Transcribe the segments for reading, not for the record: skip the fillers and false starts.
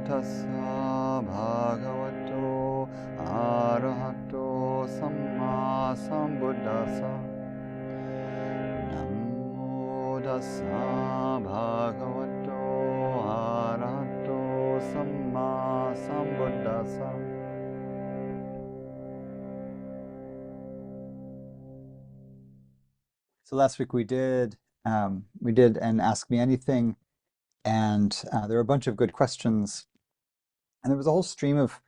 tassa bhagavato arahato samma sambuddhassa. Namo tassa bhagavato arahato samma sambuddhassa. So last week we did an Ask Me Anything, and there were a bunch of good questions, and there was a whole stream of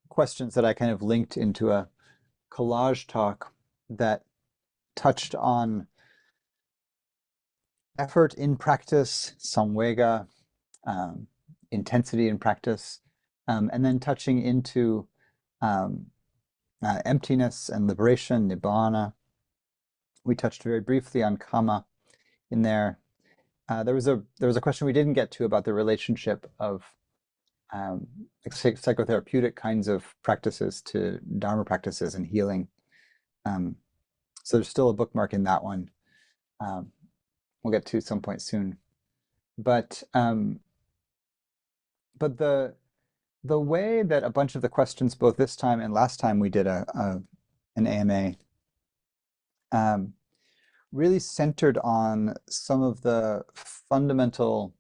questions that I kind of linked into a collage talk that touched on effort in practice, samvega, intensity in practice, and then touching into emptiness and liberation, nibbana. We touched very briefly on kama in there. There was a question we didn't get to about the relationship of psychotherapeutic kinds of practices to Dharma practices and healing. So there's still a bookmark in that one. We'll get to some point soon. But the way that a bunch of the questions, both this time and last time we did an AMA, really centered on some of the fundamental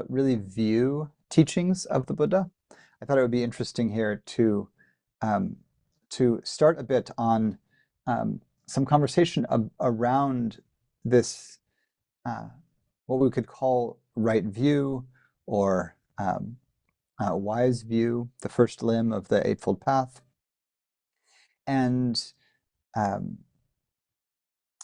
really view teachings of the Buddha. I thought it would be interesting here to start a bit on some conversation around this, what we could call right view, or wise view, the first limb of the Eightfold Path, and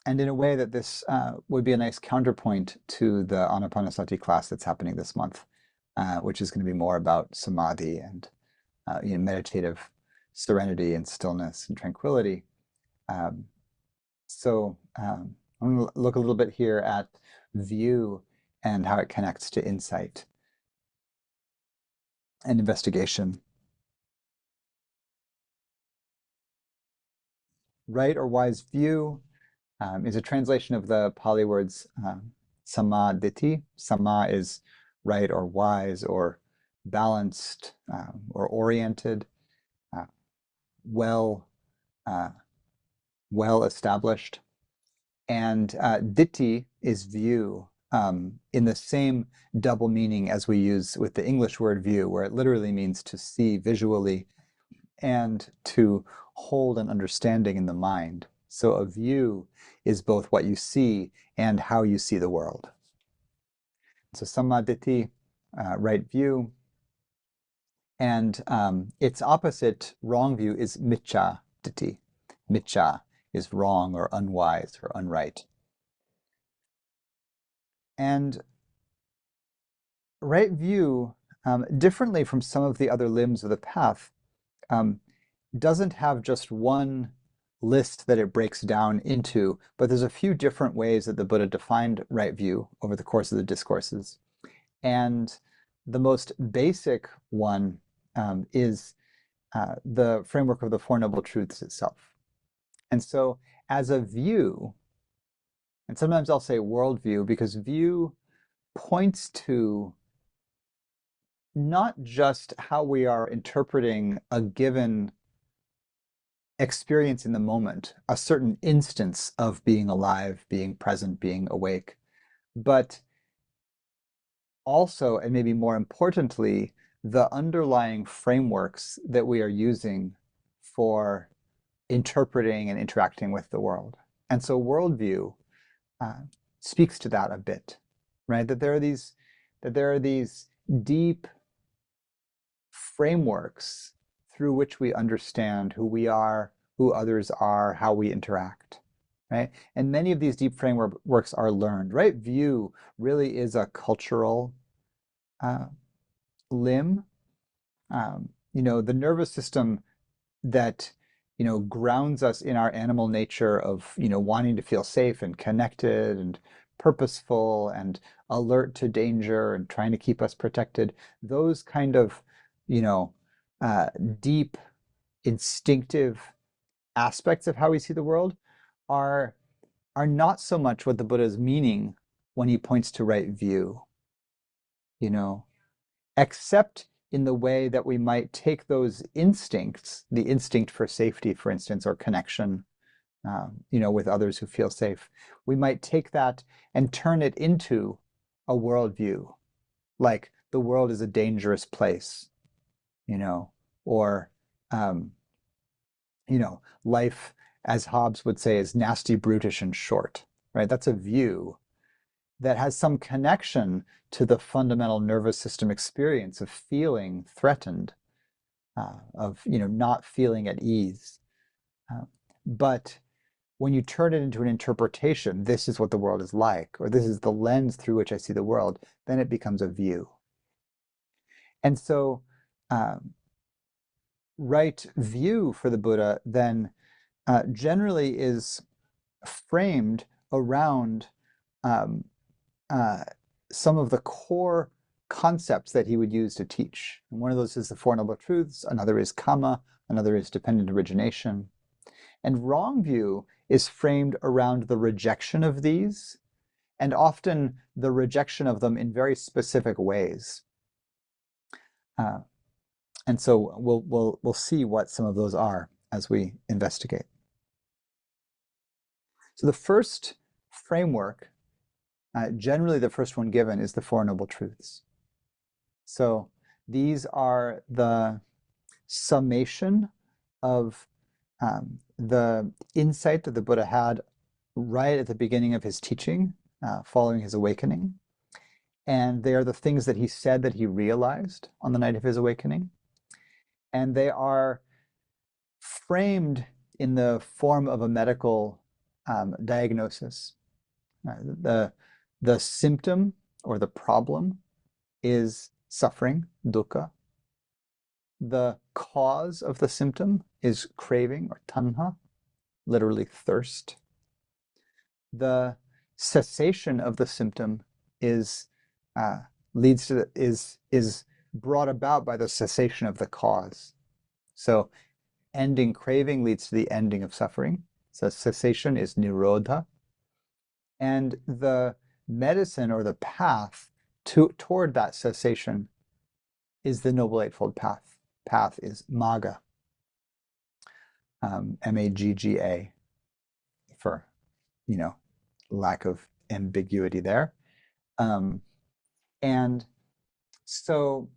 in a way that this would be a nice counterpoint to the Anapanasati class that's happening this month, which is going to be more about samadhi and meditative serenity and stillness and tranquility. So I'm going to look a little bit here at view and how it connects to insight and investigation. Right or wise view is a translation of the Pali words samaditi. Sama is right or wise or balanced or oriented, well established. And ditti is view, in the same double meaning as we use with the English word view, where it literally means to see visually and to hold an understanding in the mind. So a view is both what you see and how you see the world. So samaditi, right view, and its opposite, wrong view, is miccha ditti. Miccha is wrong or unwise or unright. And right view, differently from some of the other limbs of the path, doesn't have just one list that it breaks down into, but there's a few different ways that the Buddha defined right view over the course of the discourses. And the most basic one is the framework of the Four Noble Truths itself. And so as a view, and sometimes I'll say worldview, because view points to not just how we are interpreting a given experience in the moment, a certain instance of being alive, being present, being awake, but also, and maybe more importantly, the underlying frameworks that we are using for interpreting and interacting with the world. And so worldview speaks to that a bit, right? That there are these deep frameworks through which we understand who we are, who others are, how we interact, right? And many of these deep frameworks are learned. Right view really is a cultural limb. The nervous system that grounds us in our animal nature of wanting to feel safe and connected and purposeful and alert to danger and trying to keep us protected. Those kind of deep instinctive aspects of how we see the world are not so much what the Buddha is meaning when he points to right view, except in the way that we might take those instincts, the instinct for safety, for instance, or connection, with others who feel safe, we might take that and turn it into a worldview, like the world is a dangerous place, or, life, as Hobbes would say, is nasty, brutish, and short, right? That's a view that has some connection to the fundamental nervous system experience of feeling threatened, of not feeling at ease. But when you turn it into an interpretation, this is what the world is like, or this is the lens through which I see the world, then it becomes a view. And so right view for the Buddha then generally is framed around some of the core concepts that he would use to teach. And one of those is the Four Noble Truths, another is Kamma, another is dependent origination. And wrong view is framed around the rejection of these, and often the rejection of them in very specific ways. And so we'll see what some of those are as we investigate. So the first framework, generally the first one given, is the Four Noble Truths. So these are the summation of the insight that the Buddha had right at the beginning of his teaching, following his awakening. And they are the things that he said that he realized on the night of his awakening. And they are framed in the form of a medical diagnosis. The symptom or the problem is suffering, dukkha. The cause of the symptom is craving, or tanha, literally thirst. The cessation of the symptom is brought about by the cessation of the cause. So ending craving leads to the ending of suffering. So cessation is nirodha. And the medicine or the path toward that cessation is the Noble Eightfold Path. Path is magga, M-A-G-G-A, for, lack of ambiguity there. And so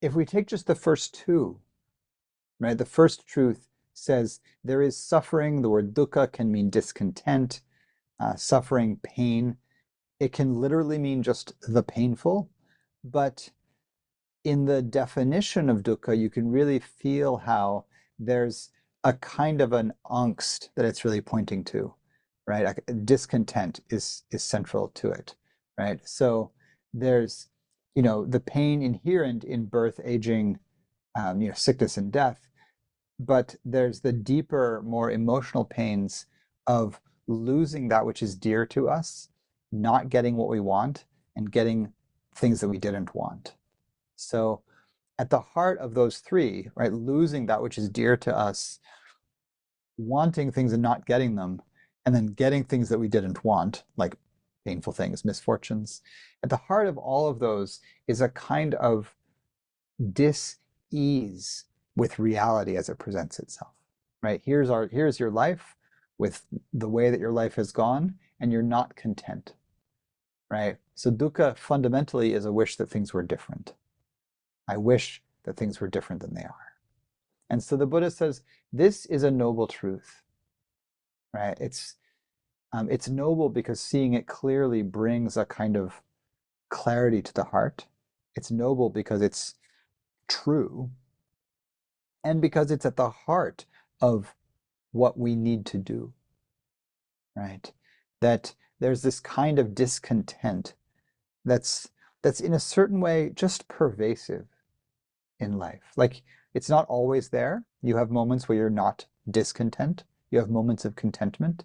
if we take just the first two, right, the first truth says there is suffering. The word dukkha can mean discontent, suffering, pain. It can literally mean just the painful, but in the definition of dukkha, you can really feel how there's a kind of an angst that it's really pointing to, right? Discontent is central to it, right? So there's, the pain inherent in birth, aging, sickness and death, but there's the deeper, more emotional pains of losing that which is dear to us, not getting what we want, and getting things that we didn't want. So at the heart of those three, right, losing that which is dear to us, wanting things and not getting them, and then getting things that we didn't want, like painful things, misfortunes. At the heart of all of those is a kind of dis-ease with reality as it presents itself, right? Here's your life with the way that your life has gone, and you're not content, right? So dukkha fundamentally is a wish that things were different. I wish that things were different than they are. And so the Buddha says, this is a noble truth, right? It's noble because seeing it clearly brings a kind of clarity to the heart. It's noble because it's true, and because it's at the heart of what we need to do, right? That there's this kind of discontent that's in a certain way just pervasive in life. Like, it's not always there. You have moments where you're not discontent. You have moments of contentment.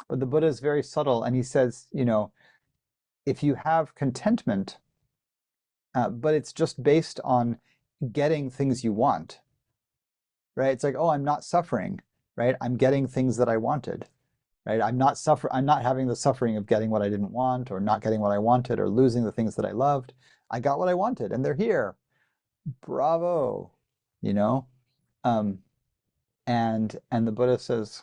But the Buddha is very subtle, and he says, if you have contentment, but it's just based on getting things you want, right? It's like, oh, I'm not suffering, right? I'm getting things that I wanted. right? I'm not having the suffering of getting what I didn't want, or not getting what I wanted, or losing the things that I loved. I got what I wanted, and they're here. Bravo, you know? Um, and the Buddha says,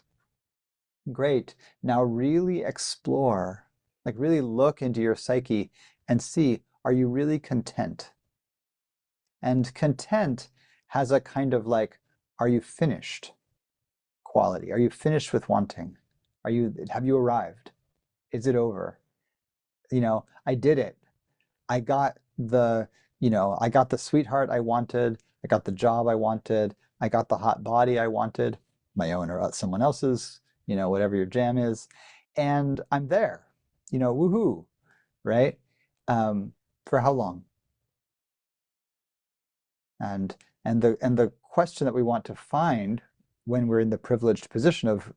great, now really explore, like really look into your psyche and see, are you really content? And content has a kind of like, are you finished quality? Are you finished with wanting? Have you arrived? Is it over? I did it. I got I got the sweetheart I wanted. I got the job I wanted. I got the hot body I wanted, my own or someone else's, whatever your jam is. And I'm there, woohoo, right? For how long? And the question that we want to find when we're in the privileged position of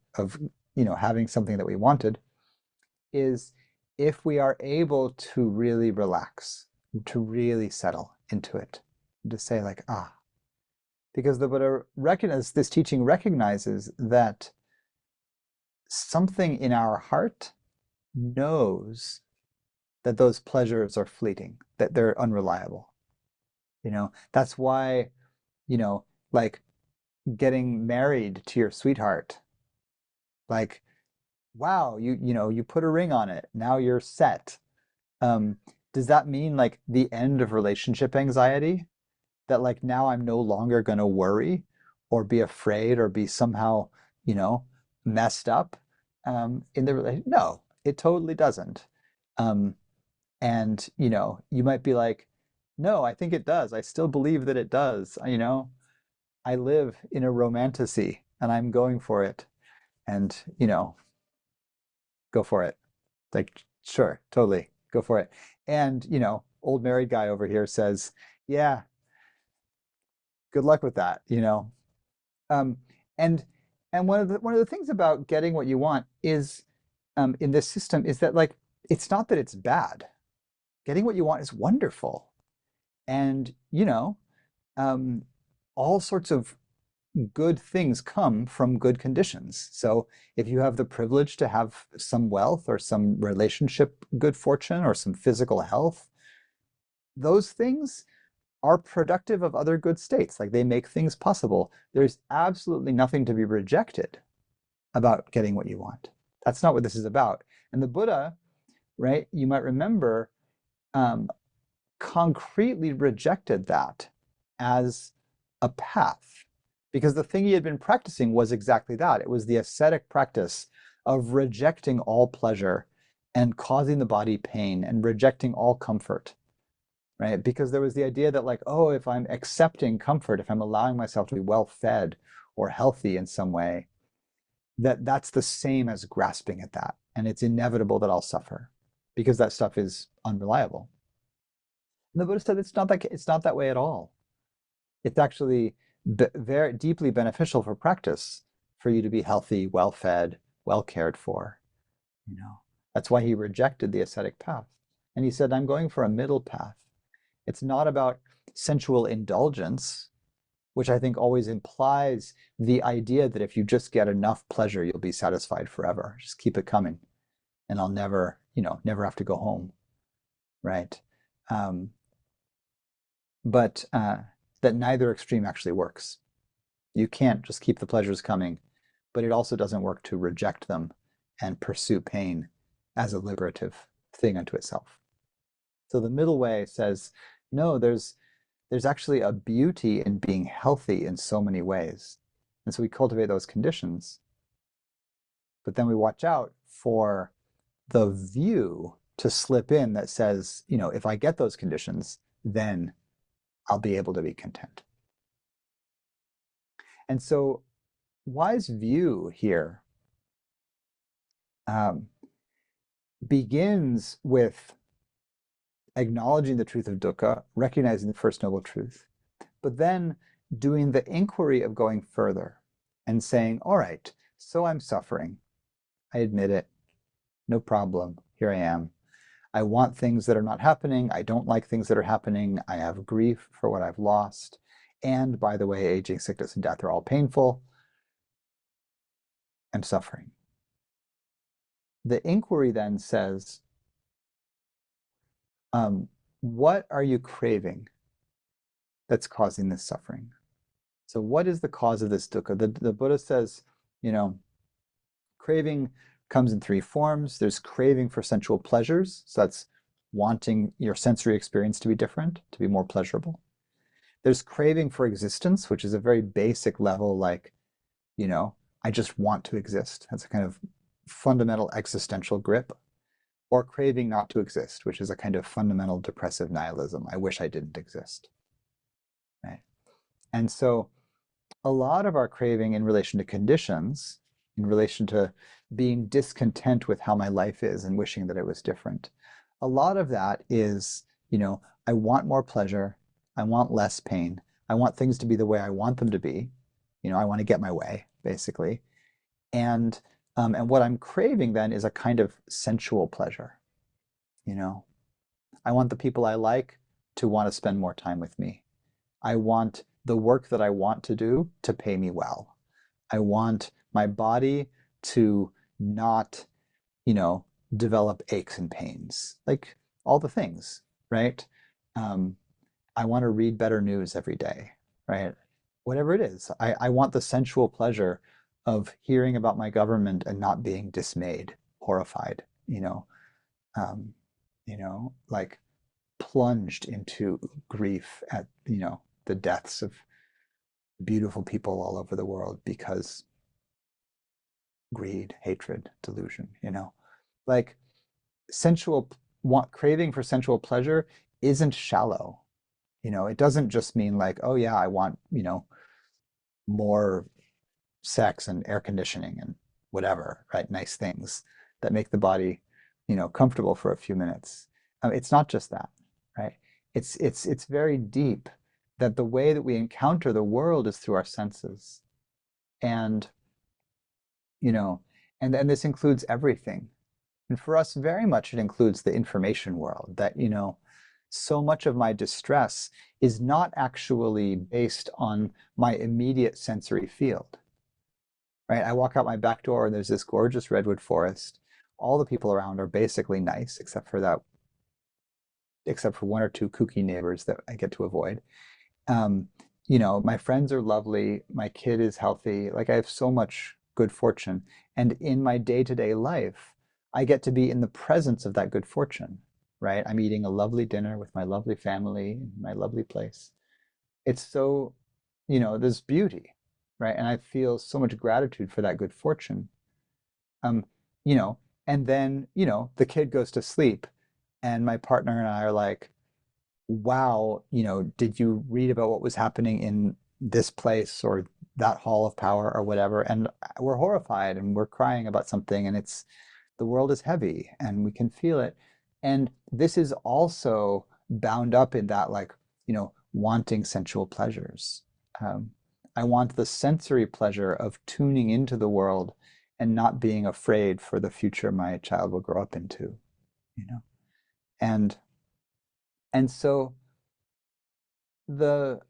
having something that we wanted is if we are able to really relax, to really settle into it, to say like, because the Buddha this teaching recognizes that something in our heart knows that those pleasures are fleeting, that they're unreliable. That's why, like getting married to your sweetheart, like, wow, you put a ring on it, now you're set. Does that mean like the end of relationship anxiety? That like now I'm no longer going to worry or be afraid or be somehow, messed up in the relationship? No, it totally doesn't. Um, and you might be like, no, I think it does. I still believe that it does. I live in a romantasy and I'm going for it. And, go for it. Like, sure, totally, go for it. And, old married guy over here says, yeah, good luck with that, Um, and one of the things about getting what you want is in this system is that like it's not that it's bad. Getting what you want is wonderful. And, um, all sorts of good things come from good conditions. So if you have the privilege to have some wealth or some relationship good fortune or some physical health, those things are productive of other good states. Like they make things possible. There's absolutely nothing to be rejected about getting what you want. That's not what this is about. And the Buddha, right, you might remember, um, concretely rejected that as a path, because the thing he had been practicing was exactly that. It was the ascetic practice of rejecting all pleasure and causing the body pain and rejecting all comfort, right? Because there was the idea that like, oh, if I'm accepting comfort, if I'm allowing myself to be well fed or healthy in some way, that's the same as grasping at that. And it's inevitable that I'll suffer because that stuff is unreliable. And the Buddha said it's not that way at all. It's actually very deeply beneficial for practice for you to be healthy, well fed, well cared for. That's why he rejected the ascetic path. And he said, I'm going for a middle path. It's not about sensual indulgence, which I think always implies the idea that if you just get enough pleasure, you'll be satisfied forever. Just keep it coming, and I'll never have to go home, right? Um, but that neither extreme actually works. You can't just keep the pleasures coming, but it also doesn't work to reject them and pursue pain as a liberative thing unto itself. So the middle way says, no, there's actually a beauty in being healthy in so many ways. And so we cultivate those conditions, but then we watch out for the view to slip in that says, if I get those conditions, then I'll be able to be content. And so wise view here begins with acknowledging the truth of dukkha, recognizing the first noble truth, but then doing the inquiry of going further and saying, all right, so I'm suffering. I admit it. No problem. Here I am. I want things that are not happening. I don't like things that are happening. I have grief for what I've lost. And by the way, aging, sickness, and death are all painful. I'm suffering. The inquiry then says, what are you craving that's causing this suffering? So what is the cause of this dukkha? The Buddha says, craving comes in three forms. There's craving for sensual pleasures. So that's wanting your sensory experience to be different, to be more pleasurable. There's craving for existence, which is a very basic level, like, I just want to exist. That's a kind of fundamental existential grip. Or craving not to exist, which is a kind of fundamental depressive nihilism. I wish I didn't exist. Right? And so a lot of our craving in relation to conditions, in relation to being discontent with how my life is and wishing that it was different, a lot of that is, I want more pleasure, I want less pain, I want things to be the way I want them to be, I want to get my way, basically. And what I'm craving then is a kind of sensual pleasure. I want the people I like to want to spend more time with me. I want the work that I want to do to pay me well. I want my body to not, develop aches and pains, like all the things, right? I want to read better news every day, right? Whatever it is, I want the sensual pleasure of hearing about my government and not being dismayed, horrified, um, like plunged into grief at, the deaths of beautiful people all over the world because greed, hatred, delusion, like craving for sensual pleasure isn't shallow. It doesn't just mean like, oh yeah, I want, more sex and air conditioning and whatever, right? Nice things that make the body, comfortable for a few minutes. It's not just that, right? It's very deep that the way that we encounter the world is through our senses. And, and this includes everything. And for us, very much it includes the information world that, so much of my distress is not actually based on my immediate sensory field, right? I walk out my back door and there's this gorgeous redwood forest. All the people around are basically nice, except for one or two kooky neighbors that I get to avoid. My friends are lovely. My kid is healthy. Like I have so much good fortune. And in my day-to-day life, I get to be in the presence of that good fortune, right? I'm eating a lovely dinner with my lovely family in my lovely place. It's so, there's beauty, right? And I feel so much gratitude for that good fortune. Um, you know, and then, the kid goes to sleep and my partner and I are like, wow, did you read about what was happening in this place or that hall of power or whatever? And we're horrified and we're crying about something and the world is heavy and we can feel it. And this is also bound up in that, like, wanting sensual pleasures. Um, I want the sensory pleasure of tuning into the world and not being afraid for the future my child will grow up into, you know? And so the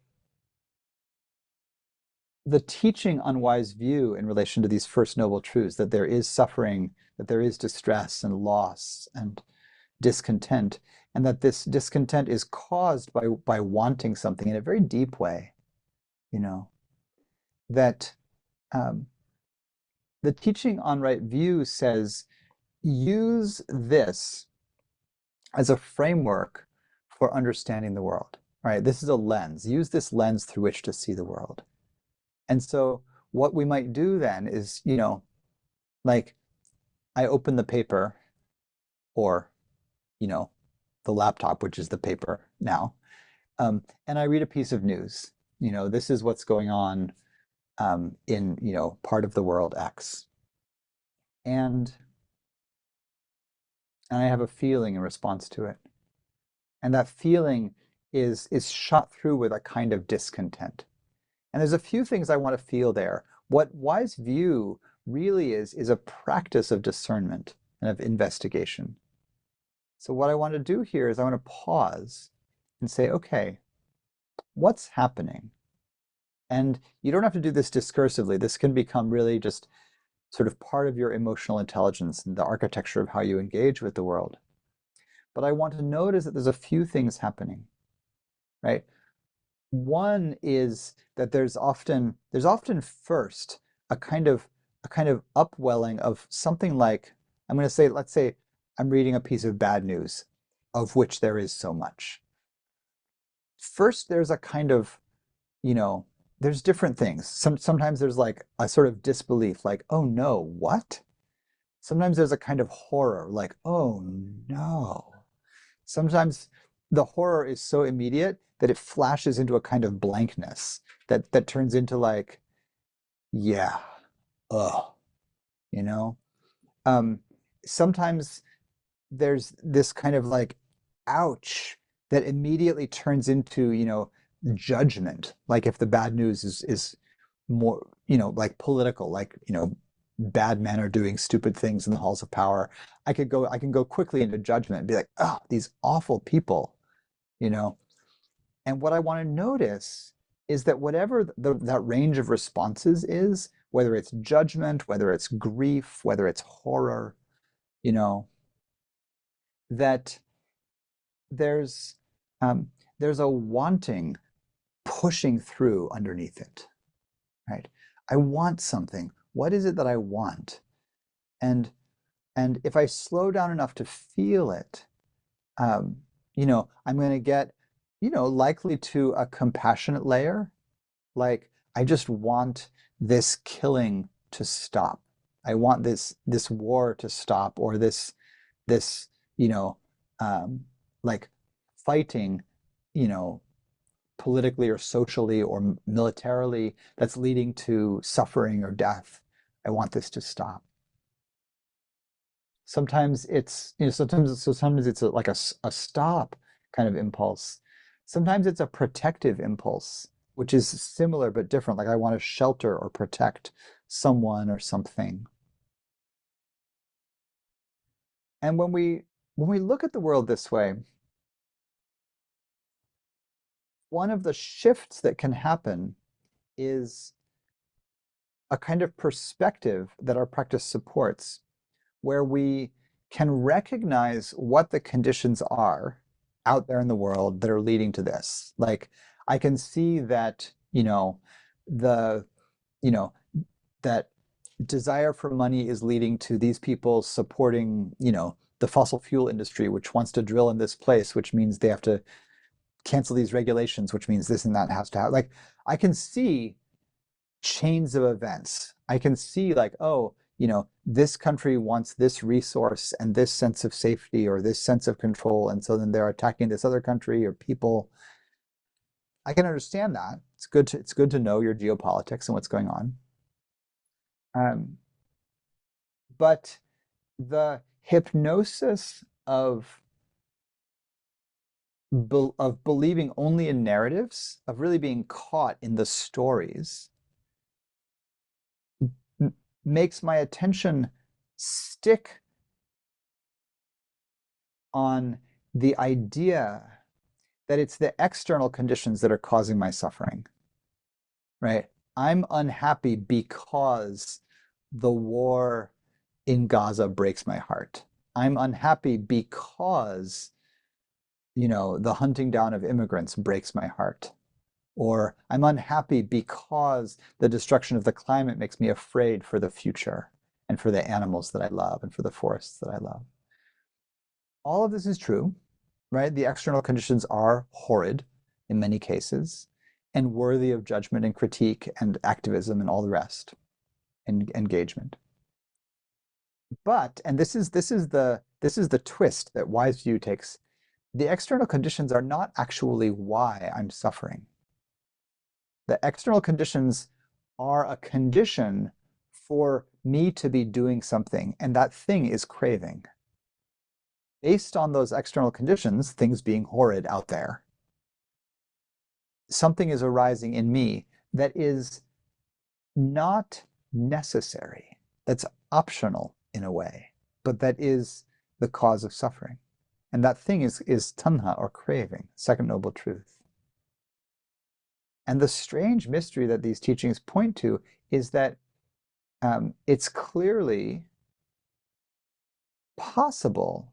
teaching on wise view in relation to these first noble truths, that there is suffering, that there is distress and loss and discontent, and that this discontent is caused by wanting something in a very deep way, that the teaching on right view says, use this as a framework for understanding the world. Right? This is a lens. Use this lens through which to see the world. And so what we might do then is, like I open the paper or, the laptop, which is the paper now, and I read a piece of news. This is what's going on in, part of the world X. And I have a feeling in response to it. And that feeling is shot through with a kind of discontent. And there's a few things I want to feel there. What wise view really is a practice of discernment and of investigation. So what I want to do here is I want to pause and say, okay, what's happening? And you don't have to do this discursively. This can become really just sort of part of your emotional intelligence and the architecture of how you engage with the world. But I want to notice that there's a few things happening, right? One is that there's often first a kind of upwelling of something like, I'm going to say, let's say I'm reading a piece of bad news, of which there is so much. First, there's a kind of, there's different things. Sometimes there's like a sort of disbelief, like, oh no, what? Sometimes there's a kind of horror, like, oh no. Sometimes the horror is so immediate that it flashes into a kind of blankness that turns into like, yeah, ugh, you know? Um, Sometimes there's this kind of like, ouch, that immediately turns into, judgment. Like if the bad news is more, like political, like, bad men are doing stupid things in the halls of power. I can go quickly into judgment and be like, oh, these awful people, you know? And what I want to notice is that whatever that range of responses is, whether it's judgment, whether it's grief, whether it's horror, you know, that there's there's a wanting pushing through underneath it, right? I want something. What is it that I want? And if I slow down enough to feel it, I'm going to get, likely to a compassionate layer. Like, I just want this killing to stop. I want this war to stop, or this, you know, like fighting, you know, politically or socially or militarily that's leading to suffering or death. I want this to stop. Sometimes it's, sometimes it's like a stop kind of impulse. Sometimes it's a protective impulse, which is similar but different. Like I want to shelter or protect someone or something. And when we look at the world this way, one of the shifts that can happen is a kind of perspective that our practice supports, where we can recognize what the conditions are out there in the world that are leading to this. Like I can see that, the, that desire for money is leading to these people supporting, the fossil fuel industry, which wants to drill in this place, which means they have to cancel these regulations, which means this and that has to happen. Like I can see chains of events. I can see like, oh, this country wants this resource and this sense of safety or this sense of control, and so then they're attacking this other country or people. I can understand that. It's good to know your geopolitics and what's going on. Um, but the hypnosis of believing only in narratives, of really being caught in the stories, makes my attention stick on the idea that it's the external conditions that are causing my suffering, right? I'm unhappy because the war in Gaza breaks my heart. I'm unhappy because, the hunting down of immigrants breaks my heart. Or I'm unhappy because the destruction of the climate makes me afraid for the future and for the animals that I love and for the forests that I love. All of this is true, right? The external conditions are horrid in many cases and worthy of judgment and critique and activism and all the rest and engagement. But, and this is the twist that Wise View takes, the external conditions are not actually why I'm suffering. The external conditions are a condition for me to be doing something, and that thing is craving. Based on those external conditions, things being horrid out there, something is arising in me that is not necessary, that's optional in a way, but that is the cause of suffering. And that thing is tanha, or craving, second noble truth. And the strange mystery that these teachings point to is that it's clearly possible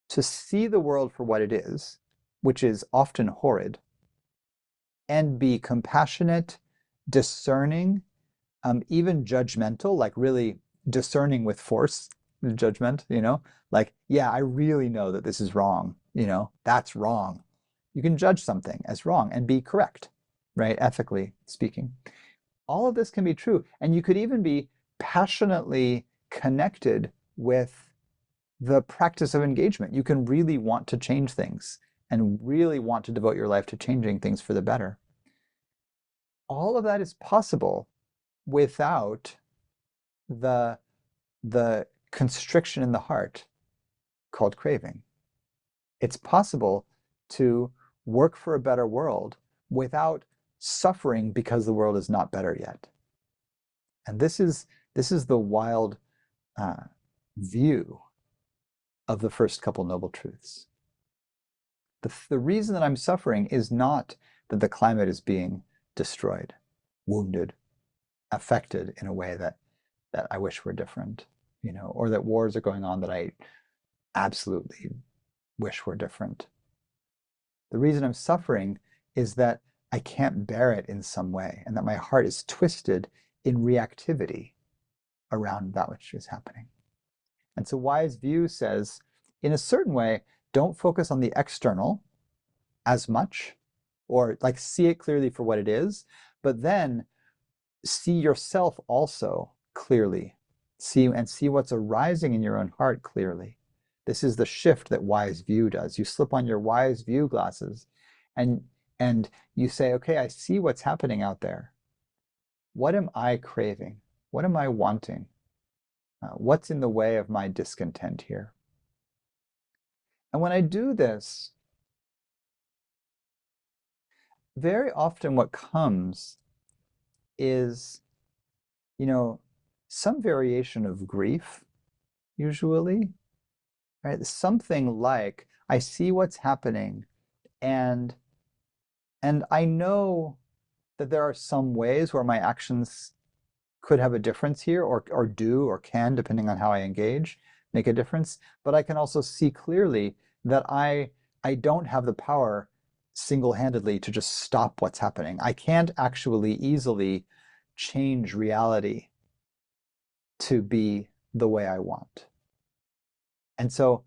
to see the world for what it is, which is often horrid, and be compassionate, discerning, even judgmental, like really discerning with force, judgment, like, yeah, I really know that this is wrong, that's wrong. You can judge something as wrong and be correct, right? Ethically speaking. All of this can be true. And you could even be passionately connected with the practice of engagement. You can really want to change things and really want to devote your life to changing things for the better. All of that is possible without the constriction in the heart called craving. It's possible to work for a better world without suffering because the world is not better yet. And this is the wild view of the first couple noble truths. The reason that I'm suffering is not that the climate is being destroyed, wounded, affected in a way that I wish were different, or that wars are going on that I absolutely wish were different. The reason I'm suffering is that I can't bear it in some way, and that my heart is twisted in reactivity around that which is happening. And so wise view says, in a certain way, don't focus on the external as much, or like see it clearly for what it is, but then see yourself also clearly. See what's arising in your own heart clearly. This is the shift that wise view does. You slip on your wise view glasses and you say, okay, I see what's happening out there. What am I craving? What am I wanting? What's in the way of my discontent here? And when I do this, very often what comes is, some variation of grief, usually, right? Something like, I see what's happening, and I know that there are some ways where my actions could have a difference here, or do, or can, depending on how I engage, make a difference. But I can also see clearly that I don't have the power single-handedly to just stop what's happening. I can't actually easily change reality to be the way I want. And so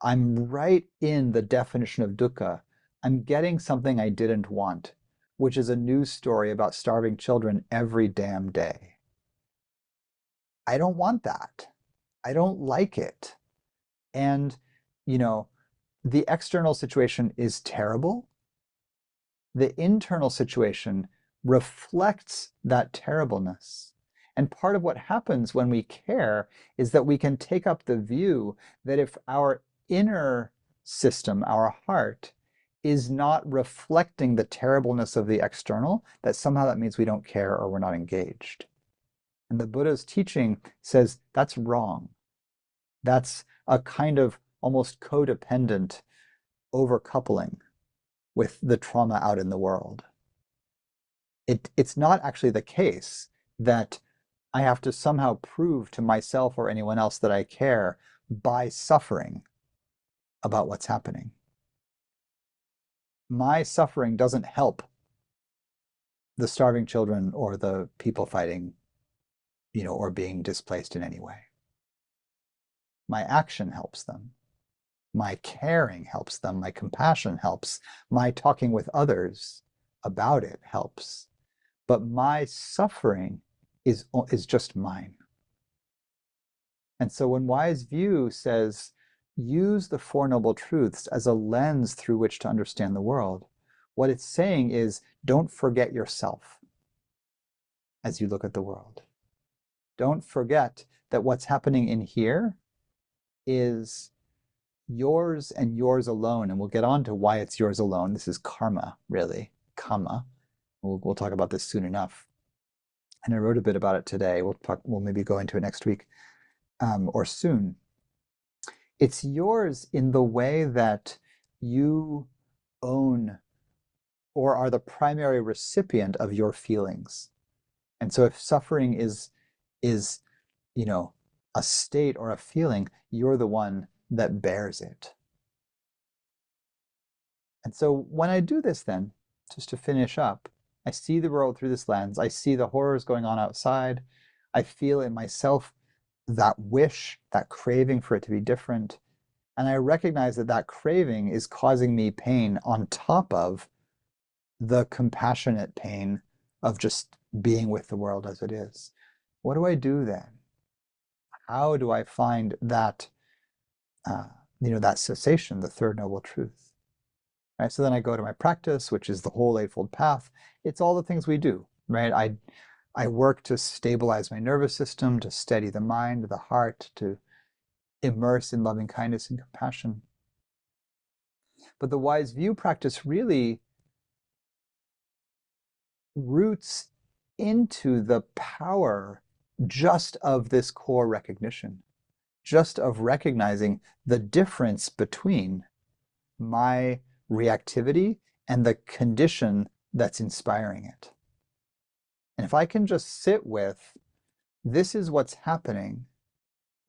I'm right in the definition of dukkha. I'm getting something I didn't want, which is a news story about starving children every damn day. I don't want that. I don't like it. And, the external situation is terrible. The internal situation reflects that terribleness. And part of what happens when we care is that we can take up the view that if our inner system, our heart, is not reflecting the terribleness of the external, that somehow that means we don't care or we're not engaged. And the Buddha's teaching says that's wrong. That's a kind of almost codependent overcoupling with the trauma out in the world. It's not actually the case that I have to somehow prove to myself or anyone else that I care by suffering about what's happening. My suffering doesn't help the starving children or the people fighting, or being displaced in any way. My action helps them. My caring helps them. My compassion helps. My talking with others about it helps. But my suffering is just mine. And so when wise view says, use the Four Noble Truths as a lens through which to understand the world, what it's saying is, don't forget yourself as you look at the world. Don't forget that what's happening in here is yours and yours alone. And we'll get on to why it's yours alone. This is karma, really, kamma. We'll talk about this soon enough. And I wrote a bit about it today. We'll maybe go into it next week or soon. It's yours in the way that you own or are the primary recipient of your feelings. And so if suffering is is, you know, a state or a feeling, you're the one that bears it. And so when I do this then, just to finish up, I see the world through this lens. I see the horrors going on outside. I feel in myself that wish, that craving for it to be different. And I recognize that that craving is causing me pain on top of the compassionate pain of just being with the world as it is. What do I do then? How do I find that, that cessation, the third noble truth? Right? So then I go to my practice, which is the whole Eightfold Path. It's all the things we do, right? I work to stabilize my nervous system, to steady the mind, the heart, to immerse in loving kindness and compassion. But the wise view practice really roots into the power just of this core recognition, just of recognizing the difference between my reactivity and the condition that's inspiring it. And if I can just sit with, this is what's happening,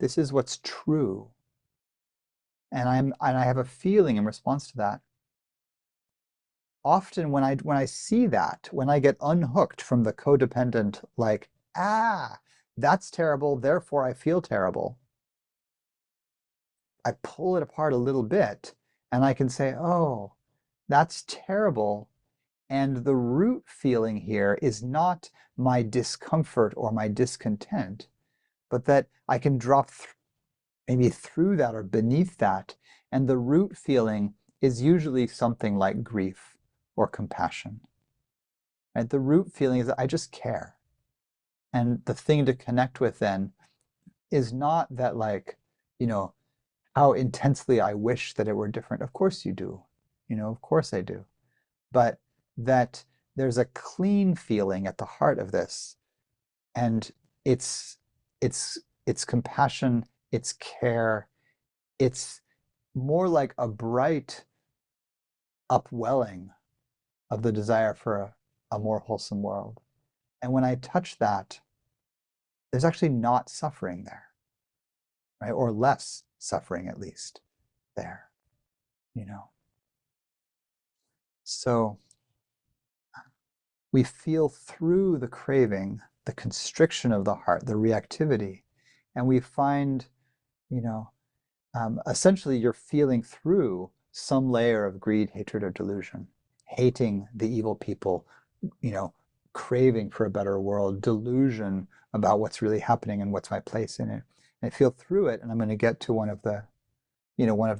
this is what's true, and I have a feeling in response to that. Often when I see that, when I get unhooked from the codependent, like, that's terrible, therefore I feel terrible, I pull it apart a little bit and I can say, oh, that's terrible. And the root feeling here is not my discomfort or my discontent, but that I can drop maybe through that or beneath that. And the root feeling is usually something like grief or compassion. Right? The root feeling is that I just care. And the thing to connect with then is not that, like, how intensely I wish that it were different. Of course you do. Of course I do. But that there's a clean feeling at the heart of this. And it's compassion, it's care, it's more like a bright upwelling of the desire for a more wholesome world. And when I touch that, there's actually not suffering there, right? Or less suffering, at least, there, So we feel through the craving, the constriction of the heart, the reactivity, and we find, essentially you're feeling through some layer of greed, hatred, or delusion, hating the evil people, craving for a better world, delusion about what's really happening and what's my place in it. And I feel through it, and I'm going to get to one of the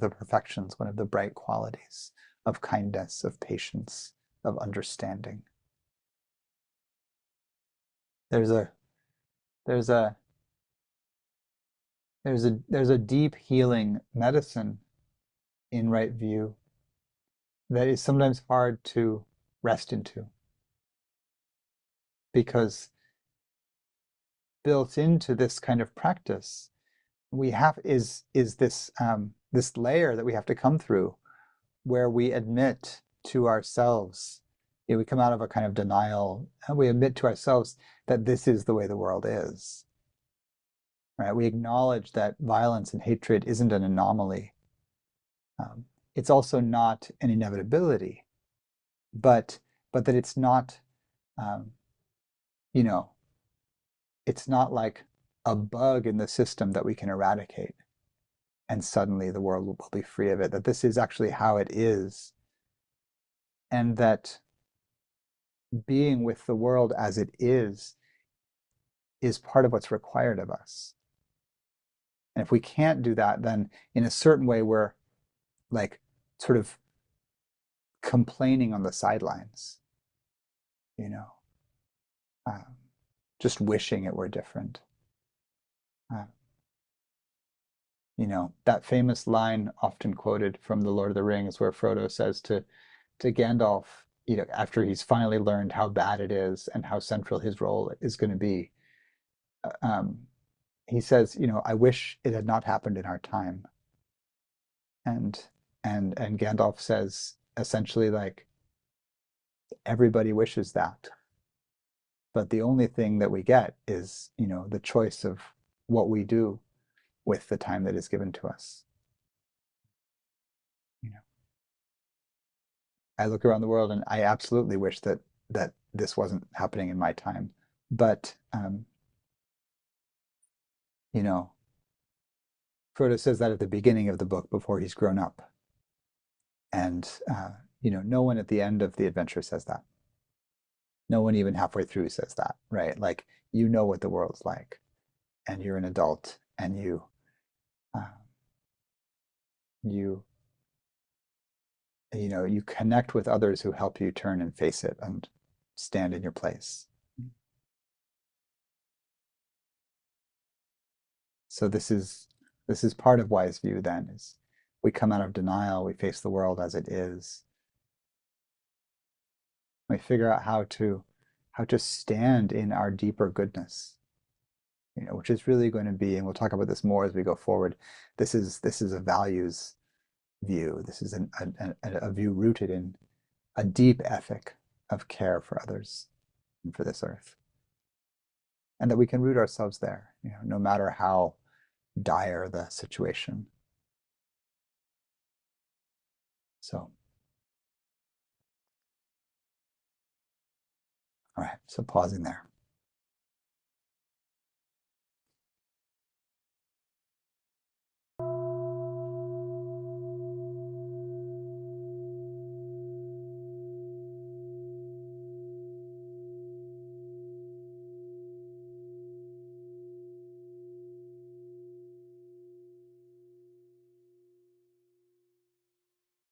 perfections, one of the bright qualities of kindness, of patience, of understanding. There's a deep healing medicine in right view that is sometimes hard to rest into, because built into this kind of practice is this layer that we have to come through, where we admit to ourselves, we come out of a kind of denial, and we admit to ourselves that this is the way the world is. Right? We acknowledge that violence and hatred isn't an anomaly. It's also not an inevitability, but that it's not, it's not like a bug in the system that we can eradicate and suddenly the world will be free of it, that this is actually how it is, and that being with the world as it is part of what's required of us. And if we can't do that, then in a certain way we're like sort of complaining on the sidelines, just wishing it were different. That famous line often quoted from The Lord of the Rings, where Frodo says to Gandalf, after he's finally learned how bad it is and how central his role is going to be, he says, I wish it had not happened in our time. And Gandalf says essentially, like, everybody wishes that. But the only thing that we get is, the choice of what we do with the time that is given to us. I look around the world and I absolutely wish that this wasn't happening in my time. But Frodo says that at the beginning of the book before he's grown up. And no one at the end of the adventure says that. No one even halfway through says that, right? Like, what the world's like, and you're an adult, and uh, you you connect with others who help you turn and face it and stand in your place. So this is part of wise view then, is we come out of denial, we face the world as it is. We figure out how to stand in our deeper goodness, which is really going to be, and we'll talk about this more as we go forward. This is a values view. This is a view rooted in a deep ethic of care for others and for this earth. And that we can root ourselves there, no matter how dire the situation. So, all right, so pausing there.